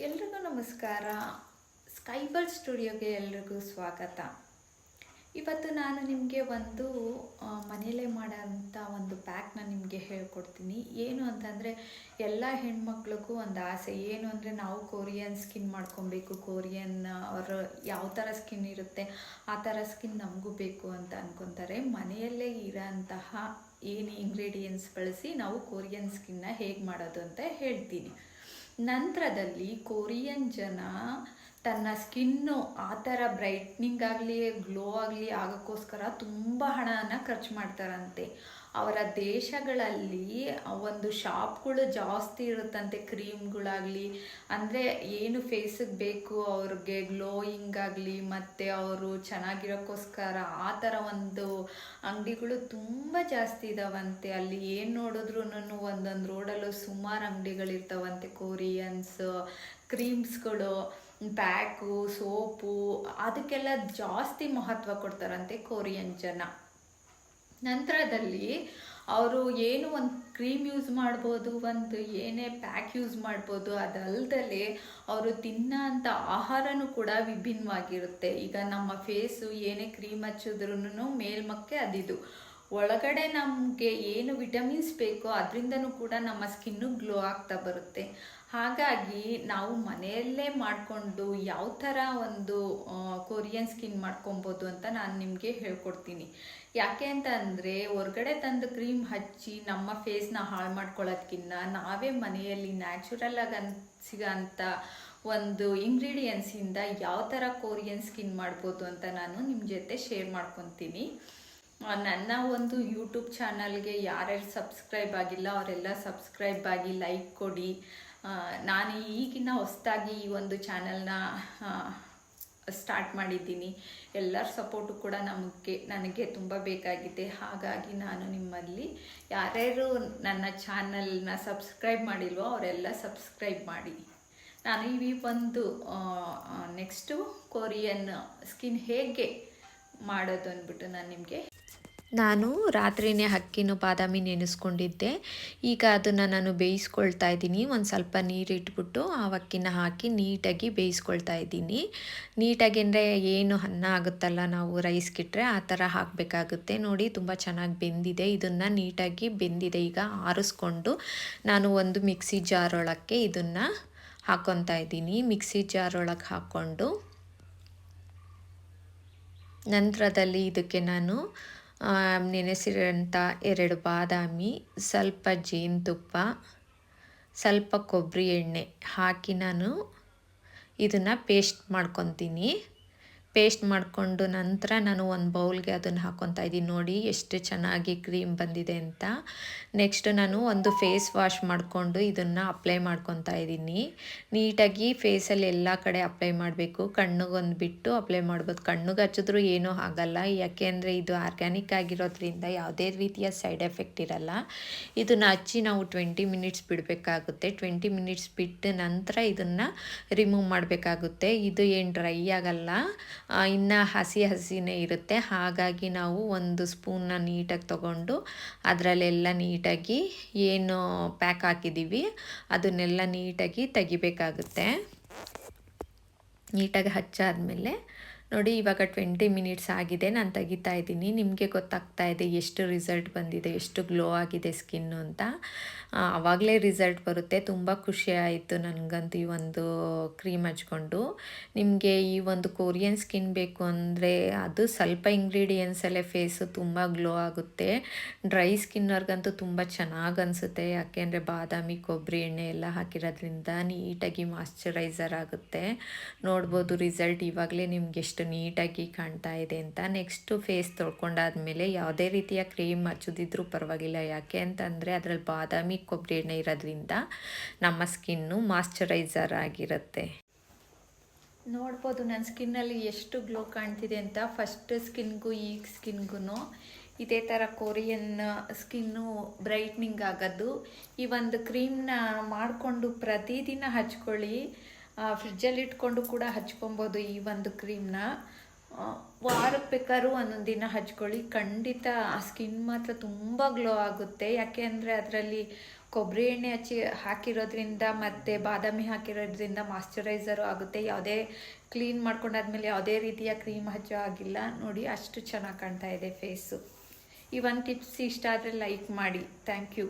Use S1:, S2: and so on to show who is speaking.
S1: ಎಲ್ರಿಗೂ ನಮಸ್ಕಾರ. ಸ್ಕೈಬಲ್ ಸ್ಟುಡಿಯೋಗೆ ಎಲ್ರಿಗೂ ಸ್ವಾಗತ. ಇವತ್ತು ನಾನು ನಿಮಗೆ ಒಂದು ಮನೆಯಲ್ಲೇ ಮಾಡೋಂಥ ಒಂದು ಪ್ಯಾಕ್ನ ನಿಮಗೆ ಹೇಳ್ಕೊಡ್ತೀನಿ. ಏನು ಅಂತಂದರೆ, ಎಲ್ಲ ಹೆಣ್ಮಕ್ಳಿಗೂ ಒಂದು ಆಸೆ ಏನು ಅಂದರೆ, ನಾವು ಕೊರಿಯನ್ ಸ್ಕಿನ್ ಮಾಡ್ಕೊಬೇಕು, ಕೊರಿಯನ್ ಅವರು ಯಾವ ಥರ ಸ್ಕಿನ್ ಇರುತ್ತೆ ಆ ಥರ ಸ್ಕಿನ್ ನಮಗೂ ಬೇಕು ಅಂತ ಅಂದ್ಕೊತಾರೆ. ಮನೆಯಲ್ಲೇ ಇರೋಂತಹ ಏನು ಇಂಗ್ರೀಡಿಯೆಂಟ್ಸ್ ಬಳಸಿ ನಾವು ಕೊರಿಯನ್ ಸ್ಕಿನ್ನ ಹೇಗೆ ಮಾಡೋದು ಅಂತ ಹೇಳ್ತೀನಿ. ನಂತರದಲ್ಲಿ ಕೊರಿಯನ್ ಜನ ತನ್ನ ಸ್ಕಿನ್ನು ಆ ಥರ ಬ್ರೈಟ್ನಿಂಗ್ ಆಗಲಿ ಗ್ಲೋ ಆಗಲಿ ಆಗೋಕ್ಕೋಸ್ಕರ ತುಂಬ ಹಣನ ಖರ್ಚು ಮಾಡ್ತಾರಂತೆ. ಅವರ ದೇಶಗಳಲ್ಲಿ ಒಂದು ಶಾಪ್ಗಳು ಜಾಸ್ತಿ ಇರುತ್ತಂತೆ, ಕ್ರೀಮ್ಗಳಾಗಲಿ ಅಂದರೆ ಏನು ಫೇಸಿಗೆ ಬೇಕು ಅವ್ರಿಗೆ ಗ್ಲೋಯಿಂಗ್ ಆಗಲಿ ಮತ್ತು ಅವರು ಚೆನ್ನಾಗಿರೋಕ್ಕೋಸ್ಕರ ಆ ಥರ ಒಂದು ಅಂಗಡಿಗಳು ತುಂಬ ಜಾಸ್ತಿ ಇದ್ದಾವಂತೆ. ಅಲ್ಲಿ ಏನು ನೋಡಿದ್ರೂ ಒಂದೊಂದು ರೋಡಲ್ಲೂ ಸುಮಾರು ಅಂಗಡಿಗಳಿರ್ತಾವಂತೆ. ಕೊರಿಯನ್ಸ್ ಕ್ರೀಮ್ಸ್ಗಳು, ಪ್ಯಾಕು, ಸೋಪು ಅದಕ್ಕೆಲ್ಲ ಜಾಸ್ತಿ ಮಹತ್ವ ಕೊಡ್ತಾರಂತೆ ಕೊರಿಯನ್ ಜನ. ನಂತರದಲ್ಲಿ ಅವರು ಏನು ಒಂದು ಕ್ರೀಮ್ ಯೂಸ್ ಮಾಡ್ಬೋದು, ಒಂದು ಏನೇ ಪ್ಯಾಕ್ ಯೂಸ್ ಮಾಡ್ಬೋದು. ಅದಲ್ಲದೆ ಅವರು ತಿನ್ನೋಂಥ ಆಹಾರನೂ ಕೂಡ ವಿಭಿನ್ನವಾಗಿರುತ್ತೆ. ಈಗ ನಮ್ಮ ಫೇಸು ಏನೇ ಕ್ರೀಮ್ ಹಚ್ಚಿದ್ರೂ ಮೇಲ್ಮಕ್ಕೆ ಅದಿದು, ಒಳಗಡೆ ನಮಗೆ ಏನು ವಿಟಮಿನ್ಸ್ ಬೇಕೋ ಅದರಿಂದನೂ ಕೂಡ ನಮ್ಮ ಸ್ಕಿನ್ನು ಗ್ಲೋ ಆಗ್ತಾ ಬರುತ್ತೆ. ಹಾಗಾಗಿ ನಾವು ಮನೆಯಲ್ಲೇ ಮಾಡಿಕೊಂಡು ಯಾವ ಥರ ಒಂದು ಕೊರಿಯನ್ ಸ್ಕಿನ್ ಮಾಡ್ಕೊಬೋದು ಅಂತ ನಾನು ನಿಮಗೆ ಹೇಳ್ಕೊಡ್ತೀನಿ. ಯಾಕೆ ಅಂತ ಅಂದರೆ, ಹೊರಗಡೆ ತಂದು ಕ್ರೀಮ್ ಹಚ್ಚಿ ನಮ್ಮ ಫೇಸ್ನ ಹಾಳು ಮಾಡ್ಕೊಳ್ಳೋದಕ್ಕಿಂತ ನಾವೇ ಮನೆಯಲ್ಲಿ ನ್ಯಾಚುರಲಾಗಿ ಸಿಗೋಂಥ ಒಂದು ಇಂಗ್ರೀಡಿಯೆಂಟ್ಸಿಂದ ಯಾವ ಥರ ಕೊರಿಯನ್ ಸ್ಕಿನ್ ಮಾಡ್ಬೋದು ಅಂತ ನಾನು ನಿಮ್ಮ ಜೊತೆ ಶೇರ್ ಮಾಡ್ಕೊತೀನಿ. ನನ್ನ ಒಂದು ಯೂಟ್ಯೂಬ್ ಚಾನಲ್ಗೆ ಯಾರ್ಯಾರು ಸಬ್ಸ್ಕ್ರೈಬ್ ಆಗಿಲ್ಲ ಅವರೆಲ್ಲ ಸಬ್ಸ್ಕ್ರೈಬ್ ಆಗಿ ಲೈಕ್ ಕೊಡಿ. ನಾನು ಈಗಿನ ಹೊಸದಾಗಿ ಈ ಒಂದು ಚಾನಲ್ನ ಸ್ಟಾರ್ಟ್ ಮಾಡಿದ್ದೀನಿ. ಎಲ್ಲರ ಸಪೋರ್ಟು ಕೂಡ ನನಗೆ ತುಂಬ ಬೇಕಾಗಿದೆ. ಹಾಗಾಗಿ ನಾನು ನಿಮ್ಮಲ್ಲಿ ಯಾರ್ಯಾರು ನನ್ನ ಚಾನಲ್ನ ಸಬ್ಸ್ಕ್ರೈಬ್ ಮಾಡಿಲ್ವೋ ಅವರೆಲ್ಲ ಸಬ್ಸ್ಕ್ರೈಬ್ ಮಾಡಿ. ನಾನು ಈ ಒಂದು ನೆಕ್ಸ್ಟು ಕೊರಿಯನ್ ಸ್ಕಿನ್ ಹೇಗೆ ಮಾಡೋದು ಅಂದ್ಬಿಟ್ಟು ನಾನು ರಾತ್ರಿನೇ ಅಕ್ಕಿನೂ ಬಾದಾಮಿ ನೆನೆಸ್ಕೊಂಡಿದ್ದೆ. ಈಗ ಅದನ್ನು ನಾನು ಬೇಯಿಸ್ಕೊಳ್ತಾ ಇದ್ದೀನಿ. ಒಂದು ಸ್ವಲ್ಪ ನೀರಿಟ್ಬಿಟ್ಟು ಆ ಅಕ್ಕಿನ ಹಾಕಿ ನೀಟಾಗಿ ಬೇಯಿಸ್ಕೊಳ್ತಾ ಇದ್ದೀನಿ. ನೀಟಾಗಿ ಅಂದರೆ ಏನು ಅನ್ನ ಆಗುತ್ತಲ್ಲ ನಾವು ರೈಸ್ಗಿಟ್ರೆ ಆ ಥರ ಹಾಕಬೇಕಾಗುತ್ತೆ. ನೋಡಿ ತುಂಬ ಚೆನ್ನಾಗಿ ಬೆಂದಿದೆ. ಇದನ್ನು ನೀಟಾಗಿ ಬೆಂದಿದೆ. ಈಗ ಆರಿಸ್ಕೊಂಡು ನಾನು ಒಂದು ಮಿಕ್ಸಿ ಜಾರ್ ಒಳಕ್ಕೆ ಇದನ್ನು ಹಾಕ್ಕೊತಾ ಇದ್ದೀನಿ. ಮಿಕ್ಸಿ ಜಾರ್ ಒಳಗೆ ಹಾಕ್ಕೊಂಡು ನಂತರದಲ್ಲಿ ಇದಕ್ಕೆ ನಾನು ನೆನೆಸಿರೋಂಥ 2 ಬಾದಾಮಿ, ಸ್ವಲ್ಪ ಜೇನುತುಪ್ಪ, ಸ್ವಲ್ಪ ಕೊಬ್ಬರಿ ಎಣ್ಣೆ ಹಾಕಿ ನಾನು ಇದನ್ನು ಪೇಸ್ಟ್ ಮಾಡ್ಕೊತೀನಿ. ಪೇಸ್ಟ್ ಮಾಡಿಕೊಂಡು ನಂತರ ನಾನು ಒಂದು ಬೌಲ್ಗೆ ಅದನ್ನು ಹಾಕ್ಕೊತಾ ಇದ್ದೀನಿ. ನೋಡಿ ಎಷ್ಟು ಚೆನ್ನಾಗಿ ಕ್ರೀಮ್ ಬಂದಿದೆ ಅಂತ. ನೆಕ್ಸ್ಟ್ ನಾನು ಒಂದು ಫೇಸ್ ವಾಶ್ ಮಾಡಿಕೊಂಡು ಇದನ್ನು ಅಪ್ಲೈ ಮಾಡ್ಕೊತಾ ಇದ್ದೀನಿ. ನೀಟಾಗಿ ಫೇಸಲ್ಲಿ ಎಲ್ಲ ಕಡೆ ಅಪ್ಲೈ ಮಾಡಬೇಕು. ಕಣ್ಣಿಗೊಂದು ಬಿಟ್ಟು ಅಪ್ಲೈ ಮಾಡ್ಬೋದು. ಕಣ್ಣಿಗೆ ಹಚ್ಚಿದ್ರೂ ಏನೂ ಆಗಲ್ಲ, ಯಾಕೆ ಅಂದರೆ ಇದು ಆರ್ಗ್ಯಾನಿಕ್ ಆಗಿರೋದ್ರಿಂದ ಯಾವುದೇ ರೀತಿಯ ಸೈಡ್ ಎಫೆಕ್ಟ್ ಇರಲ್ಲ. ಇದನ್ನು ಹಚ್ಚಿ ನಾವು 20 ಮಿನಿಟ್ಸ್ ಬಿಡಬೇಕಾಗುತ್ತೆ. 20 ಮಿನಿಟ್ಸ್ ಬಿಟ್ಟು ನಂತರ ಇದನ್ನು ರಿಮೂವ್ ಮಾಡಬೇಕಾಗುತ್ತೆ. ಇದು ಏನು ಡ್ರೈ ಆಗಲ್ಲ, ಇನ್ನು ಹಸಿನೇ ಇರುತ್ತೆ. ಹಾಗಾಗಿ ನಾವು ಒಂದು ಸ್ಪೂನ್ನ ನೀಟಾಗಿ ತಗೊಂಡು ಅದರಲ್ಲೆಲ್ಲ ನೀಟಾಗಿ ಏನು ಪ್ಯಾಕ್ ಹಾಕಿದ್ದೀವಿ ಅದನ್ನೆಲ್ಲ ನೀಟಾಗಿ ತೆಗಿಬೇಕಾಗುತ್ತೆ. ನೀಟಾಗಿ ಹಚ್ಚಾದ್ಮೇಲೆ ನೋಡಿ, ಇವಾಗ 20 ಮಿನಿಟ್ಸ್ ಆಗಿದೆ. ನಾನು ತೆಗಿತಾ ಇದ್ದೀನಿ. ನಿಮಗೆ ಗೊತ್ತಾಗ್ತಾ ಇದೆ ಎಷ್ಟು ರಿಸಲ್ಟ್ ಬಂದಿದೆ, ಎಷ್ಟು ಗ್ಲೋ ಆಗಿದೆ ಸ್ಕಿನ್ನು ಅಂತ. ಆವಾಗಲೇ ರಿಸಲ್ಟ್ ಬರುತ್ತೆ. ತುಂಬ ಖುಷಿ ಆಯಿತು ನನಗಂತೂ ಈ ಒಂದು ಕ್ರೀಮ್ ಹಚ್ಕೊಂಡು. ನಿಮಗೆ ಈ ಒಂದು ಕೊರಿಯನ್ ಸ್ಕಿನ್ ಬೇಕು ಅಂದರೆ ಅದು ಸ್ವಲ್ಪ ಇಂಗ್ರೀಡಿಯೆಂಟ್ಸಲ್ಲೇ ಫೇಸು ತುಂಬ ಗ್ಲೋ ಆಗುತ್ತೆ. ಡ್ರೈ ಸ್ಕಿನ್ನವ್ರಿಗಂತೂ ತುಂಬ ಚೆನ್ನಾಗಿ ಅನಿಸುತ್ತೆ. ಯಾಕೆಂದರೆ ಬಾದಾಮಿ, ಕೊಬ್ಬರಿ ಎಣ್ಣೆ ಎಲ್ಲ ಹಾಕಿರೋದ್ರಿಂದ ನೀಟಾಗಿ ಮಾಯ್ಶ್ಚರೈಸರ್ ಆಗುತ್ತೆ. ನೋಡ್ಬೋದು ರಿಸಲ್ಟ್ ಇವಾಗಲೇ ನಿಮ್ಗೆ ಎಷ್ಟು ನೀಟಾಗಿ ಕಾಣ್ತಾ ಇದೆ ಅಂತ. ನೆಕ್ಸ್ಟು ಫೇಸ್ ತೊಳ್ಕೊಂಡಾದ್ಮೇಲೆ ಯಾವುದೇ ರೀತಿಯ ಕ್ರೀಮ್ ಹಚ್ಚೋದಿದ್ರೂ ಪರವಾಗಿಲ್ಲ. ಯಾಕೆ ಅಂತಂದರೆ ಅದರಲ್ಲಿ ಬಾದಾಮಿ, ಕೊಬ್ಬರಿ ಎಣ್ಣೆ ಇರೋದ್ರಿಂದ ನಮ್ಮ ಸ್ಕಿನ್ನು ಮಾಯ್ಶ್ಚರೈಸರ್ ಆಗಿರುತ್ತೆ. ನೋಡ್ಬೋದು ನನ್ನ ಸ್ಕಿನ್ನಲ್ಲಿ ಎಷ್ಟು ಗ್ಲೋ ಕಾಣ್ತಿದೆ ಅಂತ. ಫಸ್ಟ್ ಸ್ಕಿನ್ಗೂ ಈ ಸ್ಕಿನ್ಗೂ ಇದೇ ಥರ ಕೊರಿಯನ್ ಸ್ಕಿನ್ನು ಬ್ರೈಟ್ನಿಂಗ್ ಆಗೋದು. ಈ ಒಂದು ಕ್ರೀಮ್ನ ಮಾಡಿಕೊಂಡು ಪ್ರತಿದಿನ ಹಚ್ಕೊಳ್ಳಿ. ಫ್ರಿಜ್ಜಲ್ಲಿ ಇಟ್ಕೊಂಡು ಕೂಡ ಹಚ್ಕೊಬೋದು. ಈ ಒಂದು ಕ್ರೀಮ್ನ ವಾರಕ್ಕೆ ಬೇಕಾದ್ರೂ ಒಂದೊಂದು ದಿನ ಹಚ್ಕೊಳ್ಳಿ. ಖಂಡಿತ ಆ ಸ್ಕಿನ್ ಮಾತ್ರ ತುಂಬ ಗ್ಲೋ ಆಗುತ್ತೆ. ಯಾಕೆ ಅಂದರೆ ಅದರಲ್ಲಿ ಕೊಬ್ಬರಿ ಎಣ್ಣೆ ಹಾಕಿರೋದ್ರಿಂದ ಮತ್ತು ಬಾದಾಮಿ ಹಾಕಿರೋದ್ರಿಂದ ಮಾಯ್ಶ್ಚರೈಸರು ಆಗುತ್ತೆ. ಯಾವುದೇ ಕ್ಲೀನ್ ಮಾಡ್ಕೊಂಡಾದ್ಮೇಲೆ ಯಾವುದೇ ರೀತಿಯ ಕ್ರೀಮ್ ಹಚ್ಚೋ ಆಗಿಲ್ಲ. ನೋಡಿ ಅಷ್ಟು ಚೆನ್ನಾಗಿ ಕಾಣ್ತಾ ಇದೆ ಫೇಸು. ಈ ಒಂದು ಟಿಪ್ಸ್ ಇಷ್ಟ ಆದರೆ ಲೈಕ್ ಮಾಡಿ. Thank you.